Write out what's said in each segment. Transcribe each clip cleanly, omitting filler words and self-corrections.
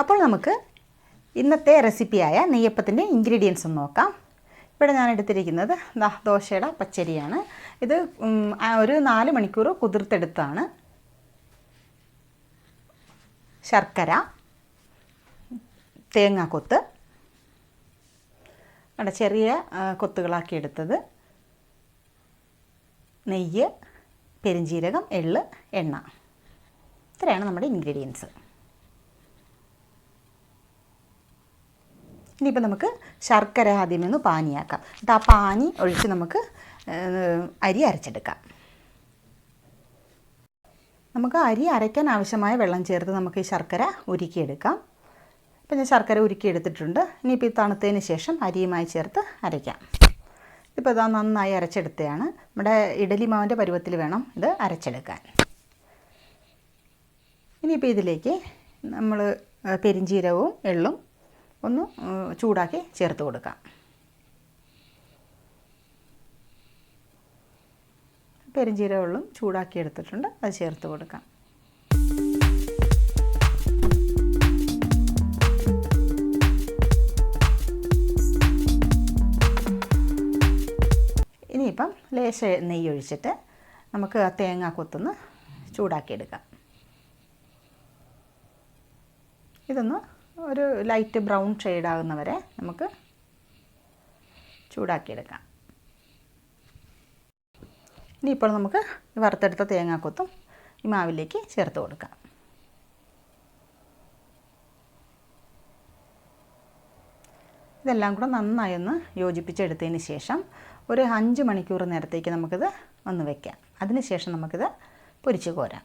അപ്പോൾ നമുക്ക് ഇന്നത്തെ റെസിപ്പിയായ നെയ്യപ്പത്തിൻ്റെ ഇൻഗ്രീഡിയൻസ് ഒന്ന് നോക്കാം. ഇവിടെ ഞാൻ എടുത്തിരിക്കുന്നത് ദോശയുടെ പച്ചരിയാണ്. ഇത് ഒരു 4 മണിക്കൂർ കുതിർത്തെടുത്താണ്. ശർക്കര, തേങ്ങാക്കൊത്ത്, ചെറിയ കൊത്തുകളാക്കി എടുത്തത്, നെയ്യ്, പെരിഞ്ജീരകം, എള്ള്, എണ്ണ. ഇത്രയാണ് നമ്മുടെ ഇൻഗ്രീഡിയൻസ്. ഇനിയിപ്പോൾ നമുക്ക് ശർക്കര ആദ്യമേ ഒന്ന് പാനിയാക്കാം. എന്നിട്ട് ആ പാനി ഒഴിച്ച് നമുക്ക് അരി അരച്ചെടുക്കാം. നമുക്ക് അരി അരയ്ക്കാൻ ആവശ്യമായ വെള്ളം ചേർത്ത് നമുക്ക് ഈ ശർക്കര ഉരുക്കിയെടുക്കാം. ഇപ്പം ഞാൻ ശർക്കര ഉരുക്കിയെടുത്തിട്ടുണ്ട്. ഇനിയിപ്പോൾ ഈ തണുത്തതിന് ശേഷം അരിയുമായി ചേർത്ത് അരയ്ക്കാം. ഇപ്പോൾ ഇതാ നന്നായി അരച്ചെടുത്തതാണ്. നമ്മുടെ ഇഡലി മാവിൻ്റെ പരുവത്തിൽ വേണം ഇത് അരച്ചെടുക്കാൻ. ഇനിയിപ്പോൾ ഇതിലേക്ക് നമ്മൾ പെരിഞ്ജീരകവും എള്ളും ഒന്ന് ചൂടാക്കി ചേർത്ത് കൊടുക്കാം. പെരിഞ്ജീരകം എള്ളും ചൂടാക്കി എടുത്തിട്ടുണ്ട്, അത് ചേർത്ത് കൊടുക്കാം. ഇനിയിപ്പം ലേശ നെയ്യ് ഒഴിച്ചിട്ട് നമുക്ക് ആ തേങ്ങാക്കൊത്തൊന്ന് ചൂടാക്കിയെടുക്കാം. ഇതൊന്ന് ഒരു ലൈറ്റ് ബ്രൗൺ ഷെയ്ഡാകുന്നവരെ നമുക്ക് ചൂടാക്കിയെടുക്കാം. ഇനിയിപ്പോൾ നമുക്ക് വറുത്തെടുത്ത തേങ്ങാക്കൊത്തും ഈ മാവിലേക്ക് ചേർത്ത് കൊടുക്കാം. ഇതെല്ലാം കൂടെ നന്നായി ഒന്ന് യോജിപ്പിച്ചെടുത്തതിന് ശേഷം ഒരു 5 മണിക്കൂർ നേരത്തേക്ക് നമുക്കിത് ഒന്ന് വയ്ക്കാം. അതിന് ശേഷം നമുക്കിത് പൊരിച്ച് കോരാം.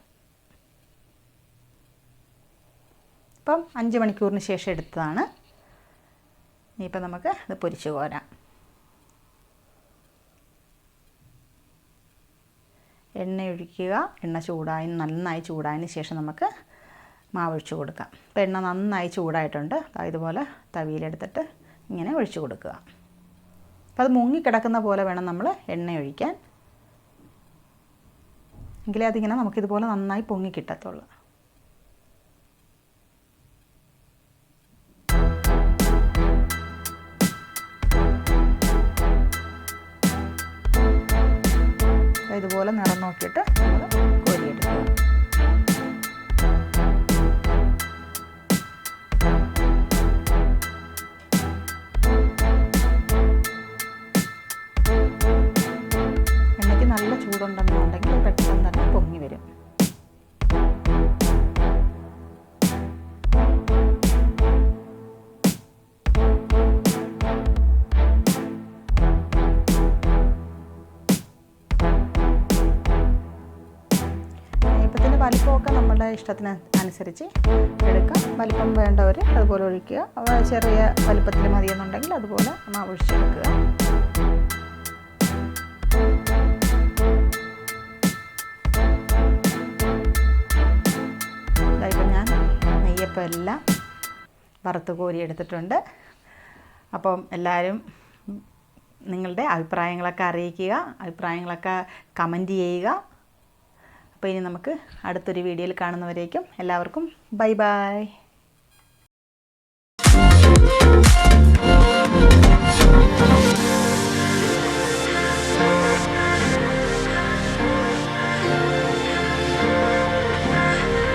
ഇപ്പം 5 മണിക്കൂറിന് ശേഷം എടുത്തതാണ്. ഇനിയിപ്പോൾ നമുക്ക് ഇത് പൊരിച്ച് കോരാം. എണ്ണ ഒഴിക്കുക. എണ്ണ നന്നായി ചൂടായതിന് ശേഷം നമുക്ക് മാവൊഴിച്ച് കൊടുക്കാം. ഇപ്പോൾ എണ്ണ നന്നായി ചൂടായിട്ടുണ്ട്. ഇതുപോലെ തവിയിലെടുത്തിട്ട് ഇങ്ങനെ ഒഴിച്ച് കൊടുക്കുക. അപ്പോൾ അത് മുങ്ങിക്കിടക്കുന്ന പോലെ വേണം നമ്മൾ എണ്ണ ഒഴിക്കാൻ. എങ്കിലേ അതിങ്ങനെ നമുക്കിതുപോലെ നന്നായി പൊങ്ങി കിട്ടത്തുള്ളൂ. ഇതുപോലെ നിറം നോക്കിയിട്ട് നമ്മൾ കോരിയെടുക്കുക. എണ്ണയ്ക്ക് നല്ല ചൂടുണ്ടെന്നുണ്ടെങ്കിൽ പെട്ടെന്ന് തന്നെ പൊങ്ങി വരും. വലിപ്പമൊക്കെ നമ്മുടെ ഇഷ്ടത്തിന് അനുസരിച്ച് എടുക്കാം. വലിപ്പം വേണ്ടവർ അതുപോലെ ഒഴിക്കുക. ചെറിയ വലിപ്പത്തിൽ മതിയെന്നുണ്ടെങ്കിൽ അതുപോലെ മാവ് ഒഴിച്ചെടുക്കുക. ഇപ്പം ഞാൻ നെയ്യപ്പം എല്ലാം വറുത്ത് കോരി എടുത്തിട്ടുണ്ട്. അപ്പം എല്ലാവരും നിങ്ങളുടെ അഭിപ്രായങ്ങളൊക്കെ അറിയിക്കുക. അഭിപ്രായങ്ങളൊക്കെ കമൻറ്റ് ചെയ്യുക. അപ്പോൾ ഇനി നമുക്ക് അടുത്തൊരു വീഡിയോയിൽ കാണുന്നവരേക്കും എല്ലാവർക്കും ബൈ ബൈ.